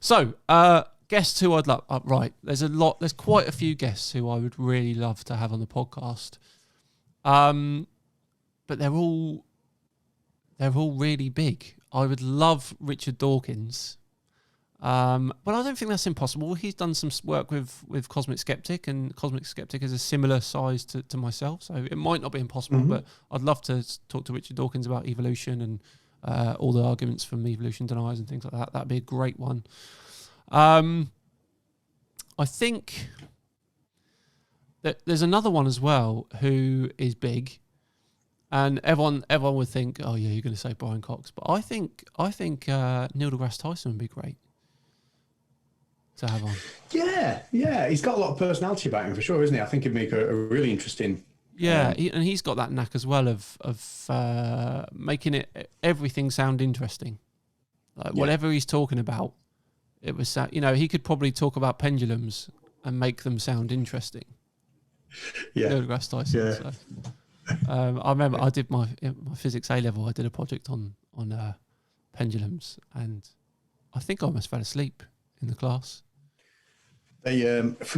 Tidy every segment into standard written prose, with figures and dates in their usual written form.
So, guests who I'd love. Right, there's quite a few guests who I would really love to have on the podcast. But they're all really big. I would love Richard Dawkins. But I don't think that's impossible. He's done some work with Cosmic Skeptic, and Cosmic Skeptic is a similar size to myself, so it might not be impossible, but I'd love to talk to Richard Dawkins about evolution and all the arguments from evolution deniers and things like that. That'd be a great one. I think that there's another one as well who is big, and everyone would think, oh yeah, you're going to say Brian Cox, but I think Neil deGrasse Tyson would be great to have on. Yeah, he's got a lot of personality about him for sure, isn't he? I think he'd make a really interesting. Yeah, and he's got that knack as well of making everything sound interesting. Like whatever he's talking about, it was he could probably talk about pendulums and make them sound interesting. Yeah, Neil deGrasse Tyson. Yeah. So. I remember I did my physics A level. I did a project on pendulums, and I think I almost fell asleep in the class. I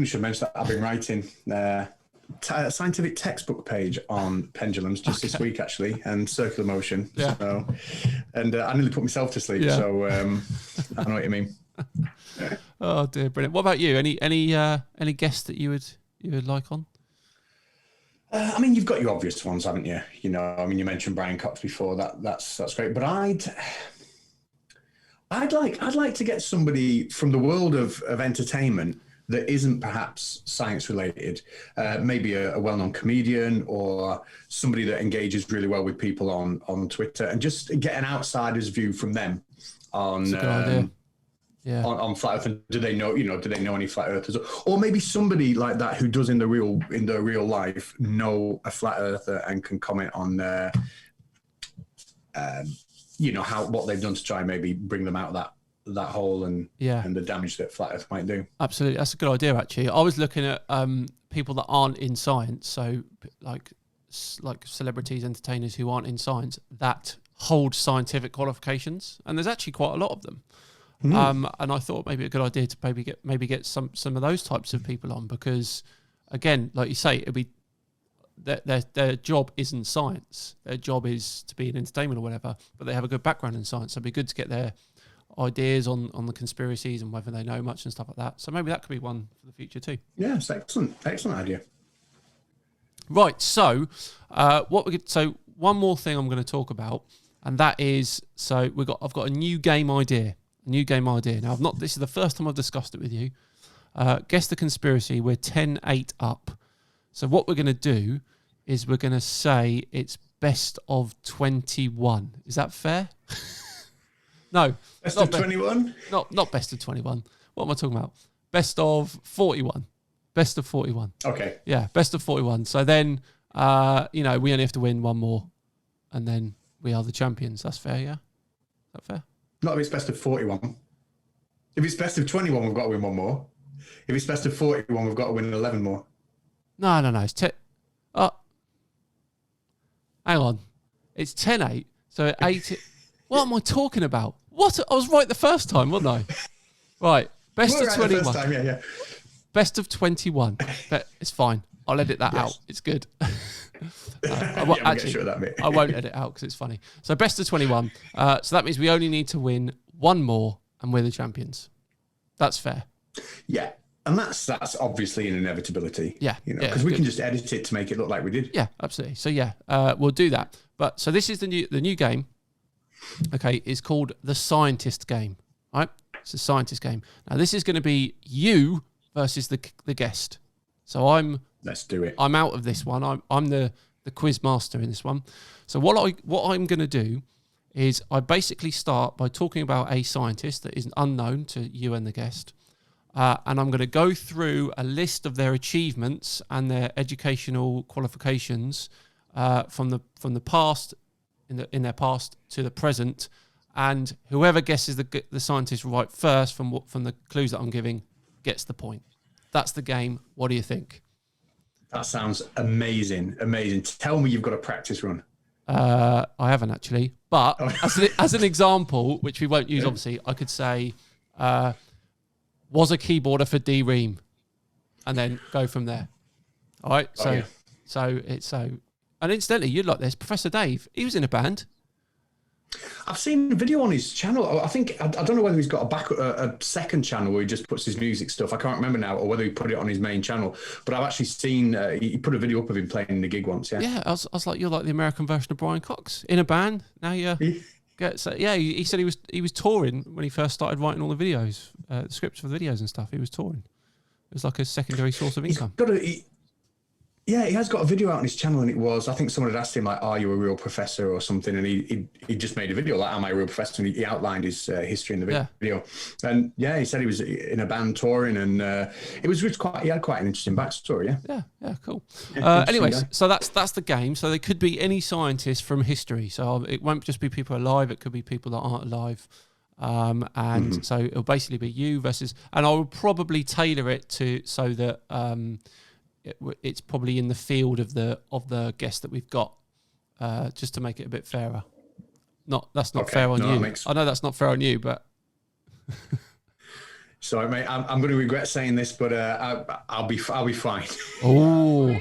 should mention that I've been writing a scientific textbook page on pendulums just this week, actually, and circular motion. Yeah. So, and I nearly put myself to sleep. Yeah. So I know what you mean. Oh dear, brilliant. What about you? Any guests that you would like on? I mean, you've got your obvious ones, haven't you? You mentioned Brian Cox before. That's great. But I'd like to get somebody from the world of entertainment that isn't perhaps science related. Maybe a well-known comedian or somebody that engages really well with people on Twitter, and just get an outsider's view from them on. That's a good idea. Yeah. On flat Earth, and do they know any flat earthers, or maybe somebody like that who does in the real life know a flat earther and can comment on what they've done to try and maybe bring them out of that hole and the damage that flat Earth might do. Absolutely, that's a good idea. Actually, I was looking at people that aren't in science, so like celebrities, entertainers who aren't in science that hold scientific qualifications, and there's actually quite a lot of them. And I thought maybe a good idea to maybe get some of those types of people on, because again, like you say, it'd be their job isn't science. Their job is to be in entertainment or whatever, but they have a good background in science. So it'd be good to get their ideas on the conspiracies and whether they know much and stuff like that. So maybe that could be one for the future too. Yeah, it's excellent idea. Right. So one more thing I'm going to talk about, and that is, I've got a new game idea. Now, this is the first time I've discussed it with you. Guess the conspiracy. We're 10-8 up. So what we're going to do is we're going to say it's best of 21. Is that fair? No. Best of 21? Not best of 21. What am I talking about? Best of 41. Best of 41. Okay. Yeah, best of 41. So then, we only have to win one more, and then we are the champions. That's fair, yeah? Is that fair? Not if it's best of 41. If it's best of 21, we've got to win one more. If it's best of 41, we've got to win 11 more. No. It's 10. Oh, hang on. It's 10-8. So 8. What am I talking about? What? I was right the first time, wasn't I? Right. Best of 21. The first time, yeah. Best of 21. But it's fine. I'll edit that out. It's good. I won't edit out because it's funny. So best of 21. So that means we only need to win one more and we're the champions. That's fair. Yeah. And that's obviously an inevitability. Yeah. Because we can just edit it to make it look like we did. Yeah, absolutely. So we'll do that. But so this is the new game. Okay, it's called the Scientist Game. All right? It's a Scientist Game. Now this is going to be you versus the guest. So let's do it. I'm out of this one. I'm the quiz master in this one. So what I'm going to do is I basically start by talking about a scientist that is unknown to you and the guest, and I'm going to go through a list of their achievements and their educational qualifications from the past, in their past to the present, and whoever guesses the scientist right first from the clues that I'm giving gets the point. That's the game. What do you think? That sounds amazing. Tell me you've got a practice run. I haven't actually, but as an example, which we won't use, obviously, I could say, was a keyboarder for D Ream, and then go from there. All right. So, and incidentally, you'd like this. Professor Dave, he was in a band. I've seen a video on his channel. I think I don't know whether he's got a second channel where he just puts his music stuff. I can't remember now, or whether he put it on his main channel. But I've actually seen he put a video up of him playing in the gig once. Yeah. Yeah. I was like, you're like the American version of Brian Cox in a band. Now you get. So yeah. He said he was touring when he first started writing all the videos, the scripts for the videos and stuff. He was touring. It was like a secondary source of income. He has got a video out on his channel, and it was, I think someone had asked him, like, are you a real professor or something? And he just made a video, like, am I a real professor? And he outlined his history in the video. And he said he was in a band touring, and he had quite an interesting backstory, Yeah, cool. Anyways, so that's the game. So there could be any scientist from history. So it won't just be people alive, it could be people that aren't alive. So it'll basically be you versus, and I will probably tailor it so that it's probably in the field of the guest that we've got, just to make it a bit fairer. That's not fair on you. I know that's not fair on you, but sorry, mate. I'm going to regret saying this, but I'll be fine. Oh.